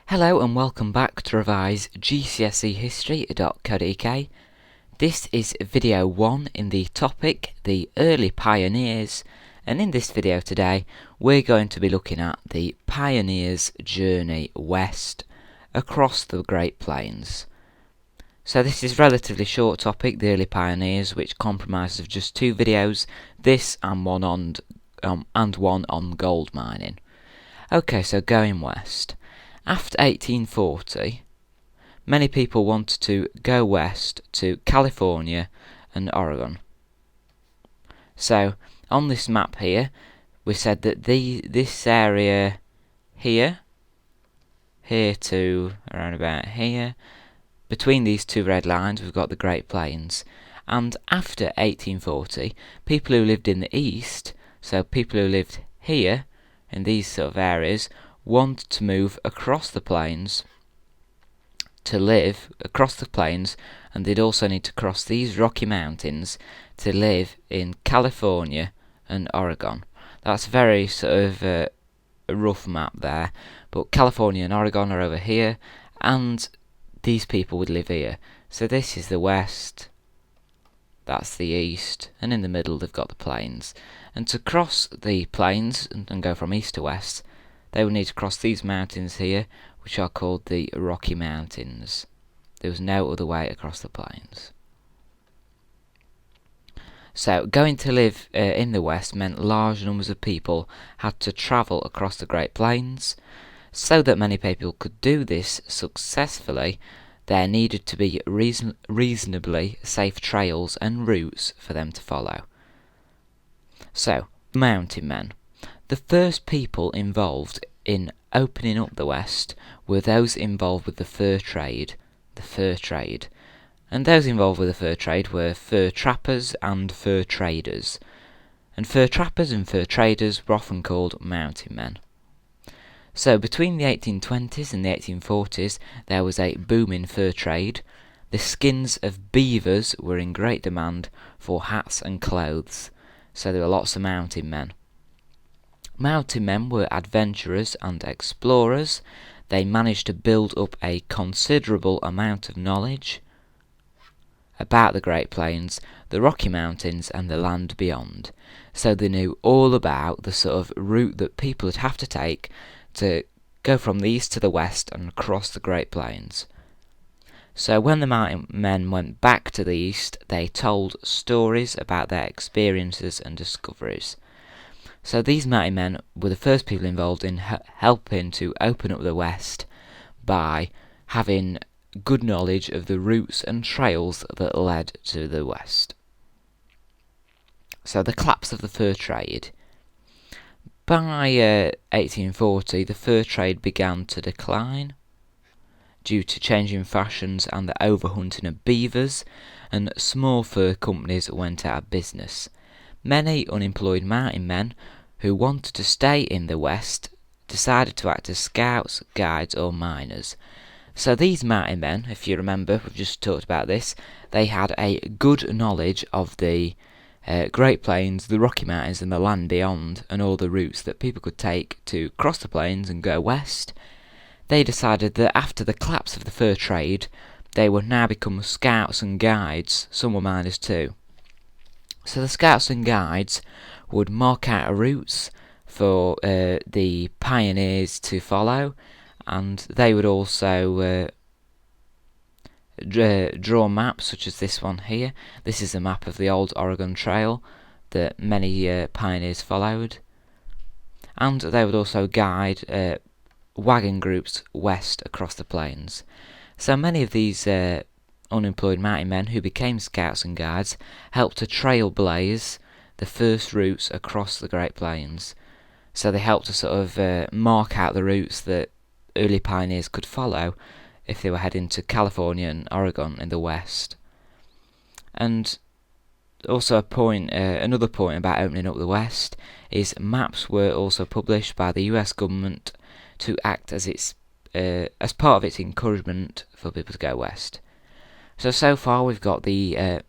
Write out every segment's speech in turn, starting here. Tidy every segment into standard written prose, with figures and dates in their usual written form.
Hello and welcome back to revise GCSE history.co.uk. This is video 1 in the topic, the early pioneers, and in this video today we're going to be looking at the pioneers' journey west across the Great Plains. So this is a relatively short topic, the early pioneers, which comprises of just 2 videos, this and one on gold mining. Okay, so going west. After 1840, many people wanted to go west to California and Oregon. So, on this map here, we said that this area here to around about here, between these two red lines we've got the Great Plains. And after 1840, people who lived in the east, so people who lived here, in these sort of areas, want to move across the plains to live across the plains, and they'd also need to cross these Rocky Mountains to live in California and Oregon. That's very sort of a rough map there, but California and Oregon are over here, and these people would live here. So this is the west, that's the east, and in the middle they've got the plains. And to cross the plains and go from east to west, they would need to cross these mountains here, which are called the Rocky Mountains. There was no other way across the plains. So, going to live in the west meant large numbers of people had to travel across the Great Plains. So that many people could do this successfully, there needed to be reasonably safe trails and routes for them to follow. So, mountain men. The first people involved in opening up the West were those involved with the fur trade. And those involved with the fur trade were fur trappers and fur traders. And fur trappers and fur traders were often called mountain men. So between the 1820s and the 1840s there was a booming fur trade. The skins of beavers were in great demand for hats and clothes. So there were lots of mountain men. Mountain men were adventurers and explorers. They managed to build up a considerable amount of knowledge about the Great Plains, the Rocky Mountains and the land beyond. So they knew all about the sort of route that people would have to take to go from the east to the west and across the Great Plains. So when the mountain men went back to the east, they told stories about their experiences and discoveries. So these mountain men were the first people involved in helping to open up the West by having good knowledge of the routes and trails that led to the West. So the collapse of the fur trade. By 1840, the fur trade began to decline due to changing fashions and the overhunting of beavers, and small fur companies went out of business. Many unemployed mountain men who wanted to stay in the West decided to act as scouts, guides or miners. So these mountain men, if you remember, we've just talked about this, they had a good knowledge of the Great Plains, the Rocky Mountains and the land beyond, and all the routes that people could take to cross the plains and go west. They decided that after the collapse of the fur trade, they would now become scouts and guides. Some were miners too. So the scouts and guides would mark out routes for the pioneers to follow, and they would also draw maps such as this one here. This is a map of the old Oregon Trail that many pioneers followed, and they would also guide wagon groups west across the plains. So many of these unemployed mountain men who became scouts and guides helped to trailblaze the first routes across the Great Plains. So they helped to sort of mark out the routes that early pioneers could follow if they were heading to California and Oregon in the west. And also another point about opening up the West is maps were also published by the US government to act as part of its encouragement for people to go west. So far we've got the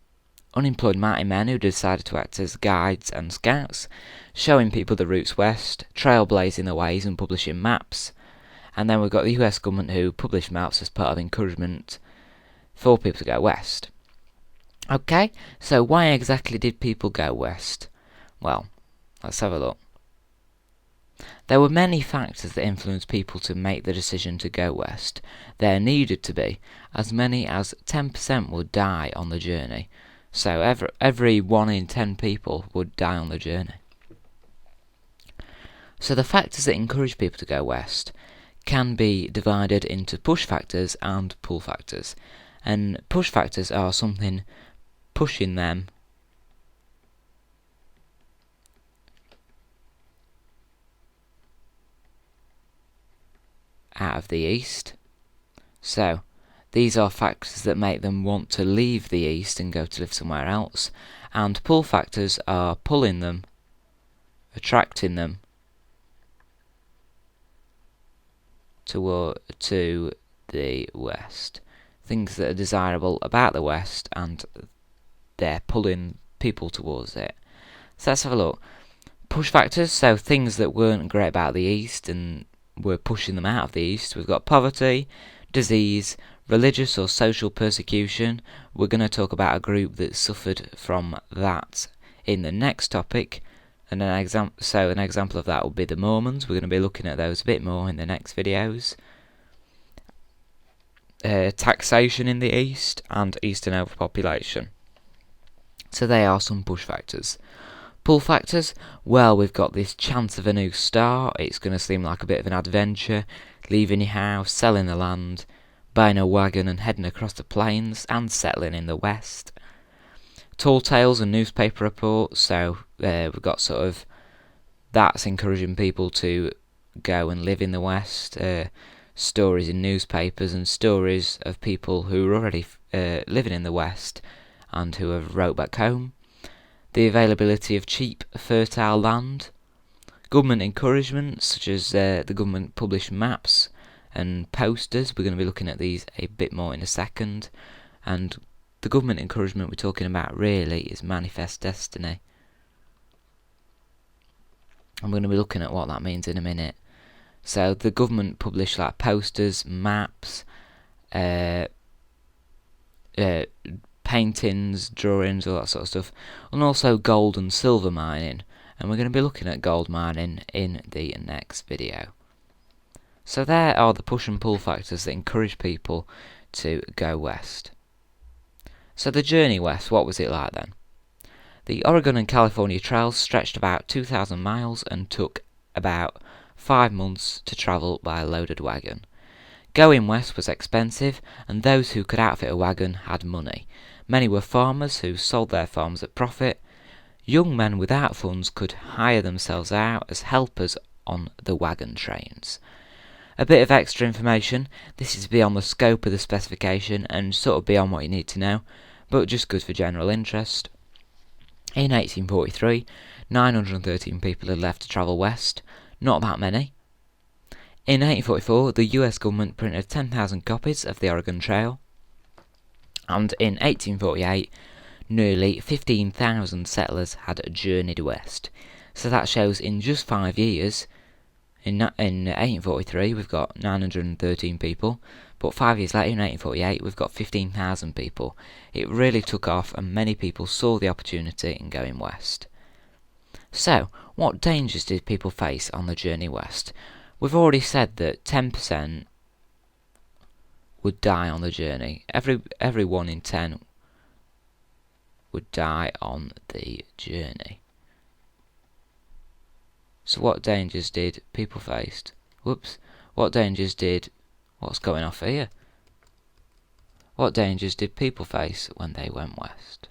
unemployed mountain men who decided to act as guides and scouts, showing people the routes west, trailblazing the ways and publishing maps. And then we've got the US government who published maps as part of encouragement for people to go west. Okay, so why exactly did people go west? Well, let's have a look. There were many factors that influenced people to make the decision to go west. There needed to be. As many as 10% would die on the journey. So every 1 in 10 people would die on the journey. So the factors that encourage people to go west can be divided into push factors and pull factors. And push factors are something pushing them out of the east. So these are factors that make them want to leave the east and go to live somewhere else. And pull factors are pulling them, attracting them to the west. Things that are desirable about the west, and they're pulling people towards it. So let's have a look. Push factors, so things that weren't great about the east and were pushing them out of the east. We've got poverty, disease, religious or social persecution. We're going to talk about a group that suffered from that in the next topic. And an example of that would be the Mormons. We're going to be looking at those a bit more in the next videos. Taxation in the east and eastern overpopulation. So they are some push factors. Pull factors, well, we've got this chance of a new start. It's going to seem like a bit of an adventure. Leaving your house, selling the land, buying a wagon and heading across the plains and settling in the west. Tall tales and newspaper reports, so we've got sort of that's encouraging people to go and live in the west. Stories in newspapers and stories of people who are already living in the west and who have wrote back home. The availability of cheap, fertile land. Government encouragement, such as the government published maps and posters. We're going to be looking at these a bit more in a second. And the government encouragement we're talking about really is manifest destiny. I'm going to be looking at what that means in a minute. So the government published like posters, maps, paintings, drawings, all that sort of stuff, and also gold and silver mining. And we're going to be looking at gold mining in the next video. So there are the push and pull factors that encourage people to go west. So the journey west, what was it like then? The Oregon and California trails stretched about 2,000 miles and took about 5 months to travel by a loaded wagon. Going west was expensive, and those who could outfit a wagon had money. Many were farmers who sold their farms at profit. Young men without funds could hire themselves out as helpers on the wagon trains. A bit of extra information, this is beyond the scope of the specification and sort of beyond what you need to know, but just good for general interest. In 1843, 913 people had left to travel west, not that many. In 1844, the US government printed 10,000 copies of the Oregon Trail, and in 1848, nearly 15,000 settlers had journeyed west. So that shows in just 5 years, in 1843 we've got 913 people, but 5 years later in 1848 we've got 15,000 people. It really took off and many people saw the opportunity in going west. So, what dangers did people face on the journey west? We've already said that 10% would die on the journey. Every 1 in 10 would die on the journey. So what dangers did people face? What's going off here? What dangers did people face when they went west?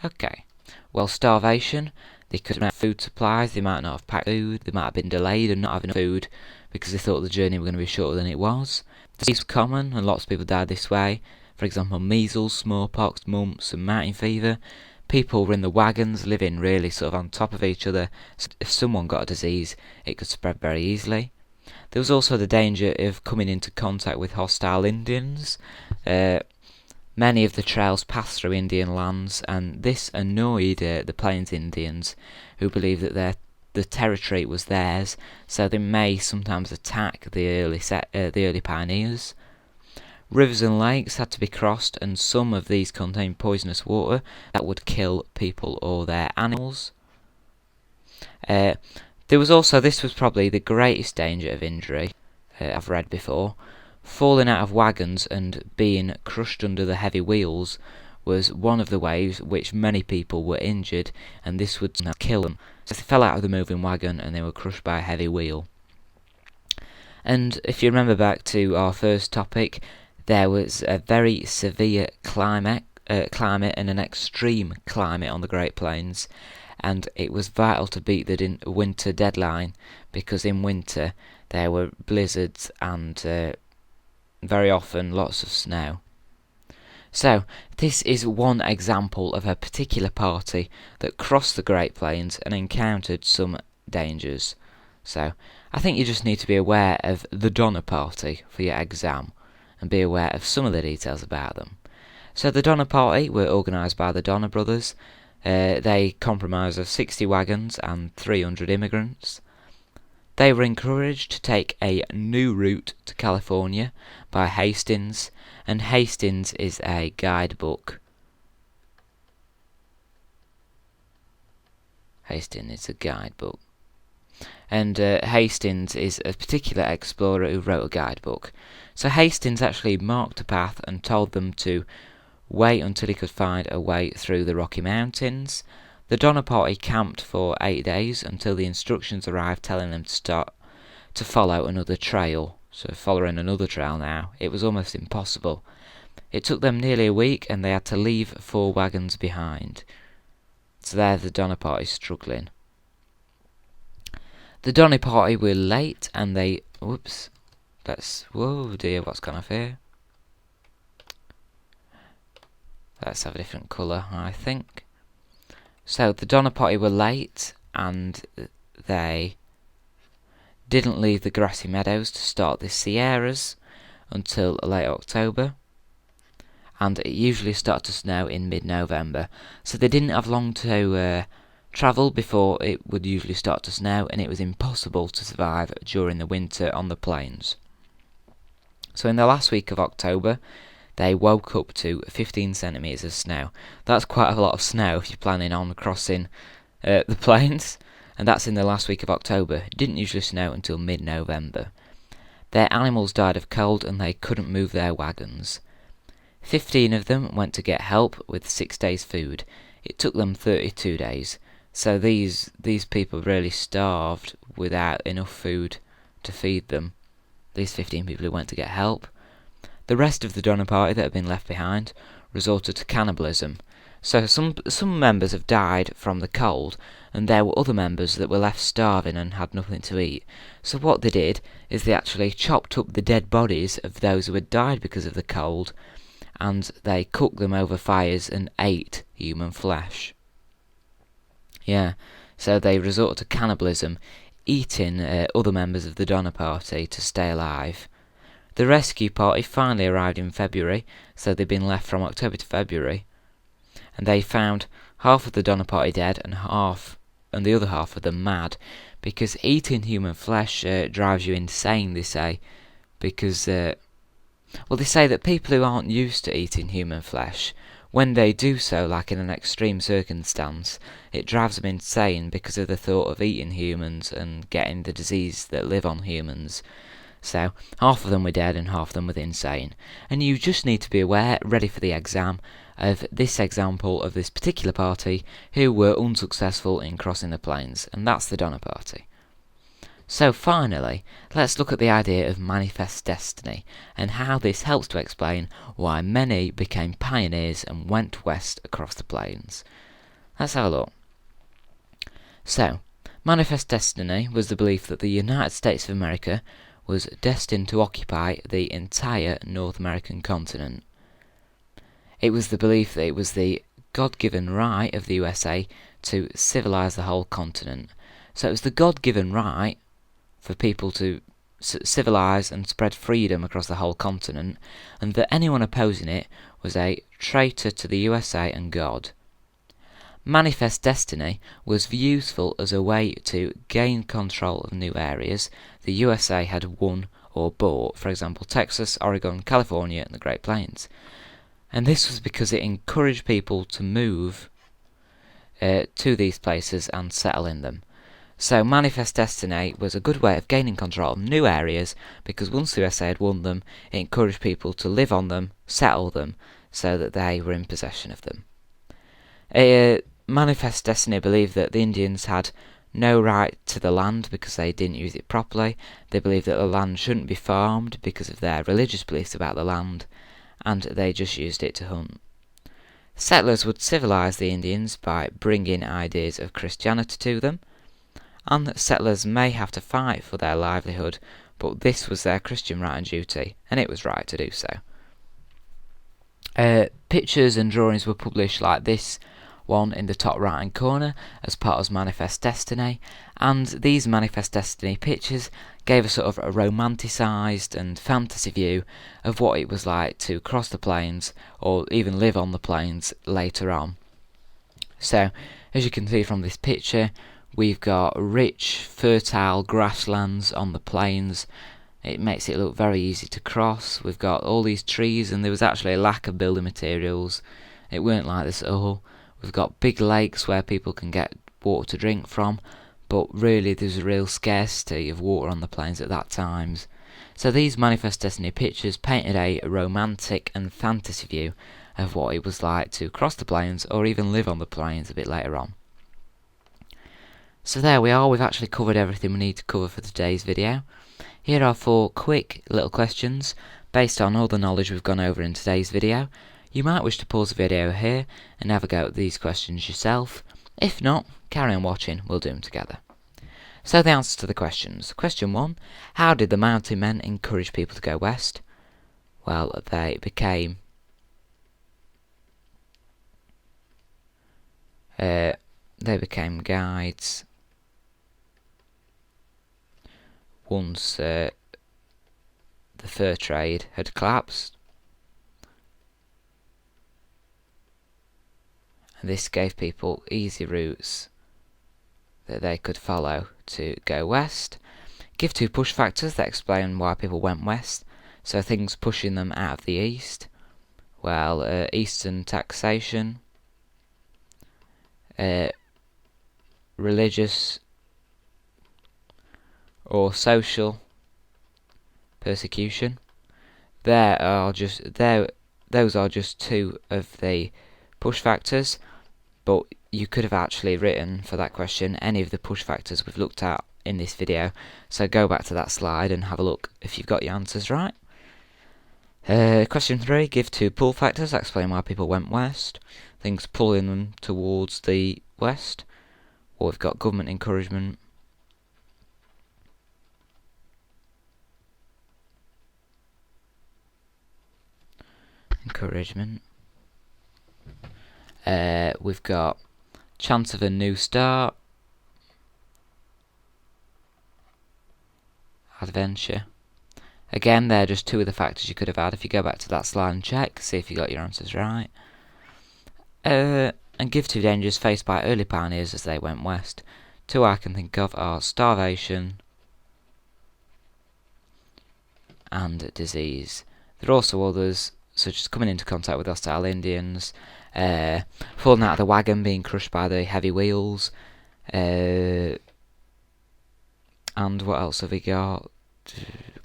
Okay, well, starvation. They couldn't have food supplies, they might not have packed food, they might have been delayed and not having food because they thought the journey was going to be shorter than it was. Disease was common and lots of people died this way. For example, measles, smallpox, mumps and mountain fever. People were in the wagons, living really sort of on top of each other. So if someone got a disease, it could spread very easily. There was also the danger of coming into contact with hostile Indians. Many of the trails passed through Indian lands, and this annoyed the Plains Indians, who believed that the territory was theirs, so they may sometimes attack the early pioneers. Rivers and lakes had to be crossed, and some of these contained poisonous water that would kill people or their animals. This was probably the greatest danger of injury I've read before. Falling out of wagons and being crushed under the heavy wheels was one of the ways which many people were injured, and this would kill them. So they fell out of the moving wagon and they were crushed by a heavy wheel. And if you remember back to our first topic, there was a very severe climate and an extreme climate on the Great Plains, and it was vital to beat the winter deadline, because in winter there were blizzards and very often lots of snow. So, this is one example of a particular party that crossed the Great Plains and encountered some dangers. So, I think you just need to be aware of the Donner Party for your exam, and be aware of some of the details about them. So, the Donner Party were organised by the Donner brothers. They comprised of 60 wagons and 300 immigrants. They were encouraged to take a new route to California by Hastings, and Hastings is a guidebook. And Hastings is a particular explorer who wrote a guidebook. So Hastings actually marked a path and told them to wait until he could find a way through the Rocky Mountains. The Donner Party camped for 8 days until the instructions arrived telling them to follow another trail. So following another trail now, it was almost impossible. It took them nearly a week, and they had to leave 4 wagons behind. So there the Donner Party struggling. The Donner Party were late, and they... whoa dear, what's gone off here? Let's have a different colour, I think. So the Donner Party were late, and they didn't leave the grassy meadows to start the Sierras until late October, and it usually started to snow in mid-November. So they didn't have long to travel before it would usually start to snow, and it was impossible to survive during the winter on the plains. So in the last week of October, they woke up to 15 centimetres of snow. That's quite a lot of snow if you're planning on crossing the plains, and that's in the last week of October. It didn't usually snow until mid-November. Their animals died of cold, and they couldn't move their wagons. 15 of them went to get help with 6 days' food. It took them 32 days. So these people really starved without enough food to feed them. These 15 people who went to get help. The rest of the Donner Party that had been left behind resorted to cannibalism. So some members have died from the cold, and there were other members that were left starving and had nothing to eat. So what they did is they actually chopped up the dead bodies of those who had died because of the cold, and they cooked them over fires and ate human flesh. Yeah, so they resorted to cannibalism, eating other members of the Donner Party to stay alive. The rescue party finally arrived in February, so they'd been left from October to February, and they found half of the Donner Party dead and the other half of them mad, because eating human flesh drives you insane, they say, because they say that people who aren't used to eating human flesh, when they do so, like in an extreme circumstance, it drives them insane because of the thought of eating humans and getting the disease that live on humans. So, half of them were dead and half of them were insane. And you just need to be aware, ready for the exam, of this example of this particular party who were unsuccessful in crossing the plains, and that's the Donner Party. So finally, let's look at the idea of manifest destiny, and how this helps to explain why many became pioneers and went west across the plains. Let's have a look. So, manifest destiny was the belief that the United States of America was destined to occupy the entire North American continent. It was the belief that it was the God-given right of the USA to civilize the whole continent. So it was the God-given right for people to civilize and spread freedom across the whole continent, and that anyone opposing it was a traitor to the USA and God. Manifest destiny was useful as a way to gain control of new areas the USA had won or bought, for example Texas, Oregon, California and the Great Plains. And this was because it encouraged people to move to these places and settle in them. So Manifest Destiny was a good way of gaining control of new areas because once the USA had won them, it encouraged people to live on them, settle them, so that they were in possession of them. Manifest Destiny believed that the Indians had no right to the land because they didn't use it properly. They believed that the land shouldn't be farmed because of their religious beliefs about the land, and they just used it to hunt. Settlers would civilise the Indians by bringing ideas of Christianity to them, and settlers may have to fight for their livelihood, but this was their Christian right and duty, and it was right to do so. Pictures and drawings were published like this one in the top right hand corner as part of Manifest Destiny, and these Manifest Destiny pictures gave a sort of a romanticised and fantasy view of what it was like to cross the plains or even live on the plains later on. So, as you can see from this picture, we've got rich, fertile grasslands on the plains. It makes it look very easy to cross. We've got all these trees, and there was actually a lack of building materials. It weren't like this at all. We've got big lakes where people can get water to drink from, but really there's a real scarcity of water on the plains at that time. So these Manifest Destiny pictures painted a romantic and fantasy view of what it was like to cross the plains or even live on the plains a bit later on. So there we are, we've actually covered everything we need to cover for today's video. Here are 4 quick little questions based on all the knowledge we've gone over in today's video. You might wish to pause the video here and have a go at these questions yourself. If not, carry on watching, we'll do them together. So the answers to the questions. Question 1. How did the mountain men encourage people to go west? Well, they became guides once the fur trade had collapsed. And this gave people easy routes that they could follow to go west. Give 2 push factors that explain why people went west. So things pushing them out of the east. Well, eastern taxation, religious or social persecution. Those are just 2 of the push factors, but you could have actually written for that question any of the push factors we've looked at in this video, so go back to that slide and have a look if you've got your answers right. Question 3, give 2 pull factors that explain why people went west, things pulling them towards the west. Well, we've got government encouragement, we've got chance of a new start, adventure. Again, they're just 2 of the factors you could have had. If you go back to that slide and check, see if you got your answers right. And give 2 dangers faced by early pioneers as they went west. 2 I can think of are starvation and disease. There are also others, such as coming into contact with hostile Indians, falling out of the wagon, being crushed by the heavy wheels, and what else have we got?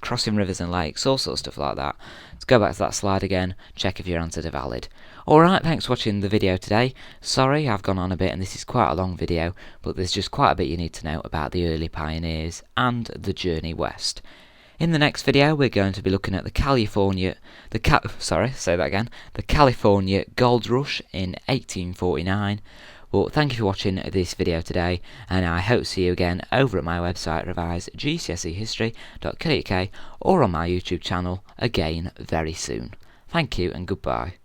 Crossing rivers and lakes, all sorts of stuff like that. Let's go back to that slide again, check if your answers are valid. Alright, thanks for watching the video today. Sorry I've gone on a bit and this is quite a long video, but there's just quite a bit you need to know about the early pioneers and the journey west. In the next video we're going to be looking at the California Gold Rush in 1849. Well, thank you for watching this video today, and I hope to see you again over at my website revisegcsehistory.co.uk or on my YouTube channel again very soon. Thank you and goodbye.